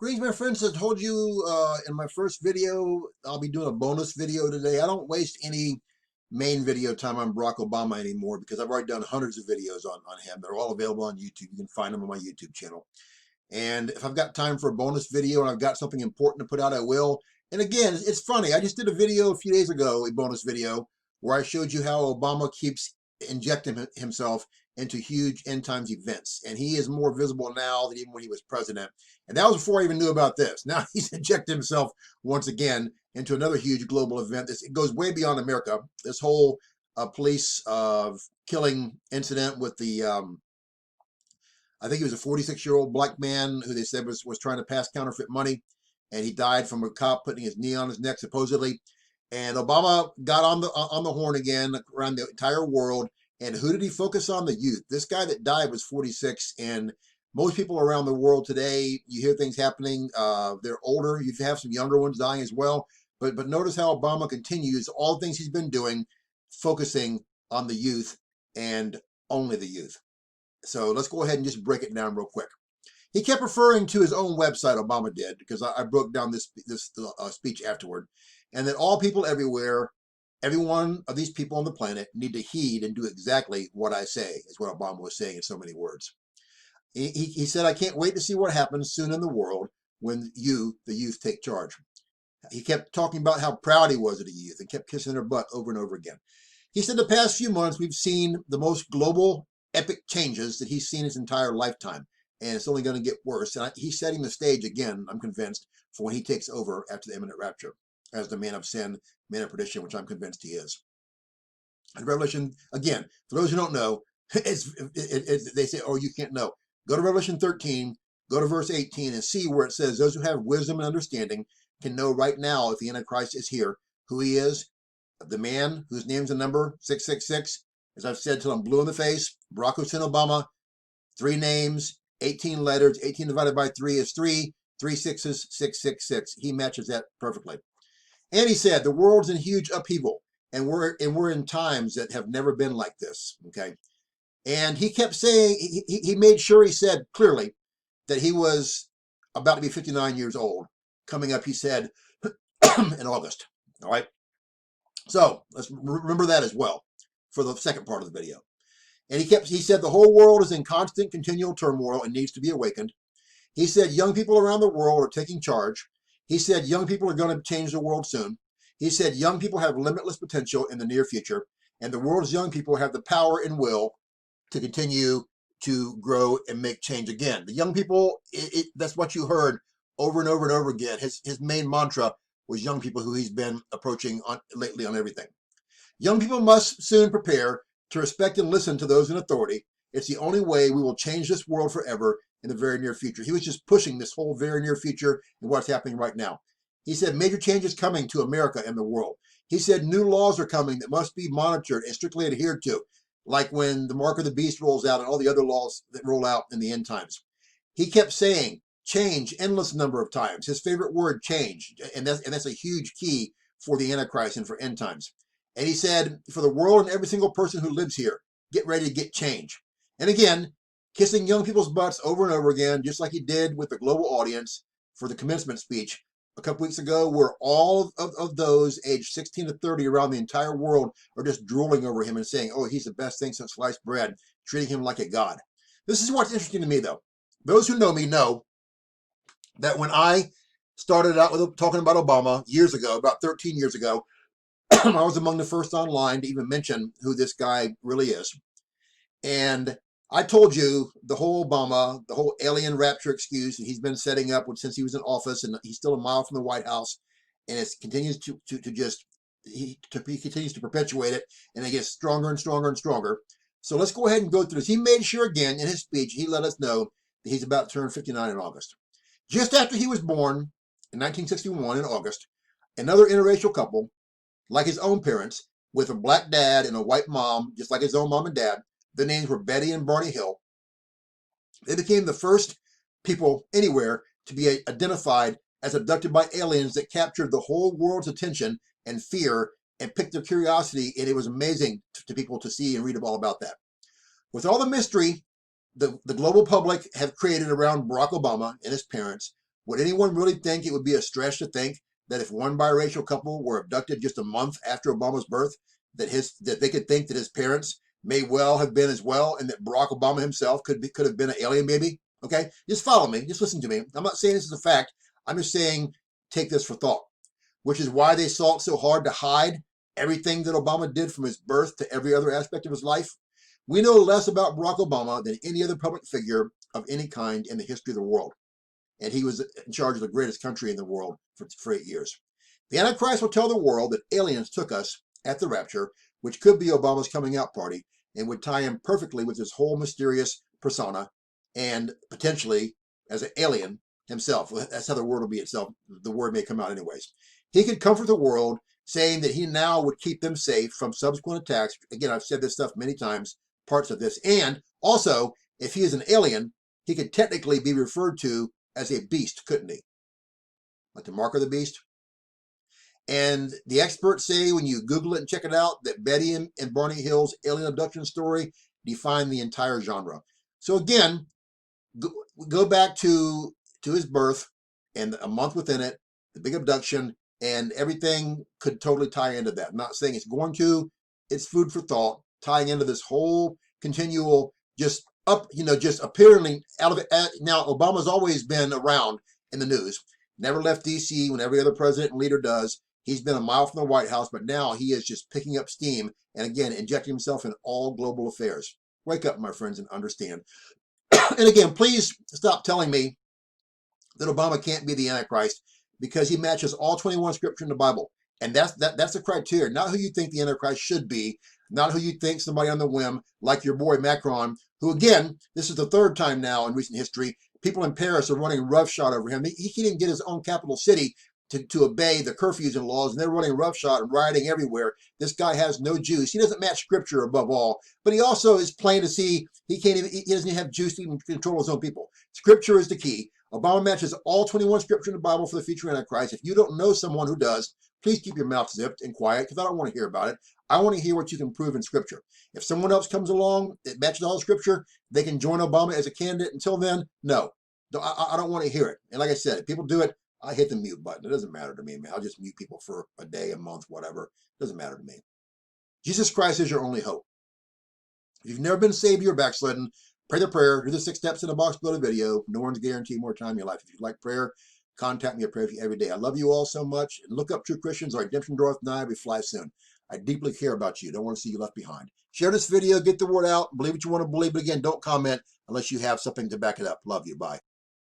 Greetings, my friends. I told you in my first video, I'll be doing a bonus video today. I don't waste any main video time on Barack Obama anymore because I've already done hundreds of videos on him. They're all available on YouTube. You can find them on my YouTube channel. And if I've got time for a bonus video and I've got something important to put out, I will. And again, it's funny. I just did a video a few days ago, a bonus video, where I showed you how Obama keeps injecting himself into huge end times events. And he is more visible now than even when he was president. And that was before I even knew about this. Now he's injected himself once again into another huge global event. It goes way beyond America. This whole police killing incident with the, I think he was a 46-year-old black man who they said was trying to pass counterfeit money. And he died from a cop putting his knee on his neck, supposedly. And Obama got on the horn again around the entire world. And who did he focus on? The youth. This guy that died was 46, and most people around the world today, you hear things happening. They're older. You have some younger ones dying as well. But notice how Obama continues all the things he's been doing, focusing on the youth and only the youth. So let's go ahead and just break it down real quick. He kept referring to his own website, Obama did, because I broke down this speech afterward, and that all people everywhere, every one of these people on the planet need to heed and do exactly what I say, is what Obama was saying in so many words. He said, I can't wait to see what happens soon in the world when you, the youth, take charge. He kept talking about how proud he was of the youth and kept kissing their butt over and over again. He said the past few months we've seen the most global, epic changes that he's seen his entire lifetime. And it's only going to get worse. And he's setting the stage again, I'm convinced, for when he takes over after the imminent rapture as the man of sin, man of perdition, which I'm convinced he is. And Revelation, again, for those who don't know, they say, oh, you can't know. Go to Revelation 13, go to verse 18, and see where it says those who have wisdom and understanding can know right now if the Antichrist is here, who he is, the man whose name's a number 666. As I've said till I'm blue in the face, Barack Hussein Obama, 3 names, 18 letters, 18 divided by 3 is 3, 3 sixes, 666. He matches that perfectly. And he said, the world's in huge upheaval, and we're in times that have never been like this, okay? And he kept saying, he made sure he said clearly that he was about to be 59 years old. Coming up, he said, in August, all right? So let's remember that as well for the second part of the video. And he said the whole world is in constant, continual turmoil and needs to be awakened. He said young people around the world are taking charge. He said young people are going to change the world soon. He said young people have limitless potential in the near future, and the world's young people have the power and will to continue to grow and make change again. The young people, that's what you heard over and over and over again. His main mantra was young people, who he's been approaching lately on everything. Young people must soon prepare to respect and listen to those in authority. It's the only way we will change this world forever in the very near future. He was just pushing this whole very near future and what's happening right now. He said major changes coming to America and the world. He said new laws are coming that must be monitored and strictly adhered to, like when the mark of the beast rolls out and all the other laws that roll out in the end times. He kept saying change endless number of times. His favorite word, change, and that's a huge key for the Antichrist and for end times. And he said, for the world and every single person who lives here, get ready to get change. And again, kissing young people's butts over and over again, just like he did with the global audience for the commencement speech a couple weeks ago, where all of those aged 16 to 30 around the entire world are just drooling over him and saying, oh, he's the best thing since sliced bread, treating him like a god. This is what's interesting to me, though. Those who know me know that when I started out with talking about Obama years ago, about 13 years ago, I was among the first online to even mention who this guy really is. And I told you the whole Obama, the whole alien rapture excuse that he's been setting up since he was in office, and he's still a mile from the White House, and it continues he continues to perpetuate it, and it gets stronger and stronger and stronger. So let's go ahead and go through this. He made sure again in his speech, he let us know that he's about to turn 59 in August. Just after he was born in 1961 in August, another interracial couple, like his own parents, with a black dad and a white mom, just like his own mom and dad. Their names were Betty and Barney Hill. They became the first people anywhere to be identified as abducted by aliens that captured the whole world's attention and fear and piqued their curiosity, and it was amazing to people to see and read all about that. With all the mystery the global public have created around Barack Obama and his parents, Would anyone really think it would be a stretch to think that if one biracial couple were abducted just a month after Obama's birth, that they could think that his parents may well have been as well, and that Barack Obama himself could have been an alien baby? Okay, just follow me, just listen to me. I'm not saying this is a fact. I'm just saying take this for thought, which is why they sought so hard to hide everything that Obama did from his birth to every other aspect of his life. We know less about Barack Obama than any other public figure of any kind in the history of the world. And he was in charge of the greatest country in the world for 8 years. The Antichrist will tell the world that aliens took us at the rapture, which could be Obama's coming out party, and would tie in perfectly with his whole mysterious persona, and potentially as an alien himself. That's how the word will be itself. The word may come out anyways. He could comfort the world, saying that he now would keep them safe from subsequent attacks. Again, I've said this stuff many times, parts of this. And also, if he is an alien, he could technically be referred to as a beast, couldn't he? Like the mark of the beast. And the experts say when you Google it and check it out, that Betty and Barney Hill's alien abduction story defined the entire genre. So again, go back to his birth and a month within it, the big abduction, and everything could totally tie into that. I'm not saying it's going to. It's food for thought, tying into this whole continual just appearing out of it. Now, Obama's always been around in the news. Never left D.C. when every other president and leader does. He's been a mile from the White House, but now he is just picking up steam and again injecting himself in all global affairs. Wake up, my friends, and understand. And again, please stop telling me that Obama can't be the Antichrist, because he matches all 21 scripture in the Bible. And that's the criteria, not who you think the Antichrist should be, not who you think somebody on the whim, like your boy Macron, who again, this is the third time now in recent history, people in Paris are running roughshod over him. He can't even get his own capital city to obey the curfews and laws, and they're running roughshod and rioting everywhere. This guy has no juice. He doesn't match scripture above all, but he also is plain to see he doesn't even have juice to even control his own people. Scripture is the key. Obama matches all 21 scripture in the Bible for the future Antichrist. If you don't know someone who does, please keep your mouth zipped and quiet, because I don't want to hear about it. I want to hear what you can prove in scripture. If someone else comes along that matches all the scripture, they can join Obama as a candidate. Until then, no. I don't want to hear it. And like I said, if people do it, I hit the mute button. It doesn't matter to me, man. I'll just mute people for a day, a month, whatever. It doesn't matter to me. Jesus Christ is your only hope. If you've never been saved, you're backslidden. Pray the prayer. Do the 6 steps in the box below the video. No one's guaranteed more time in your life. If you'd like prayer, contact me. I pray for you every day. I love you all so much. And look up True Christians. Our redemption draweth nigh. We fly soon. I deeply care about you. Don't want to see you left behind. Share this video. Get the word out. Believe what you want to believe. But again, don't comment unless you have something to back it up. Love you. Bye.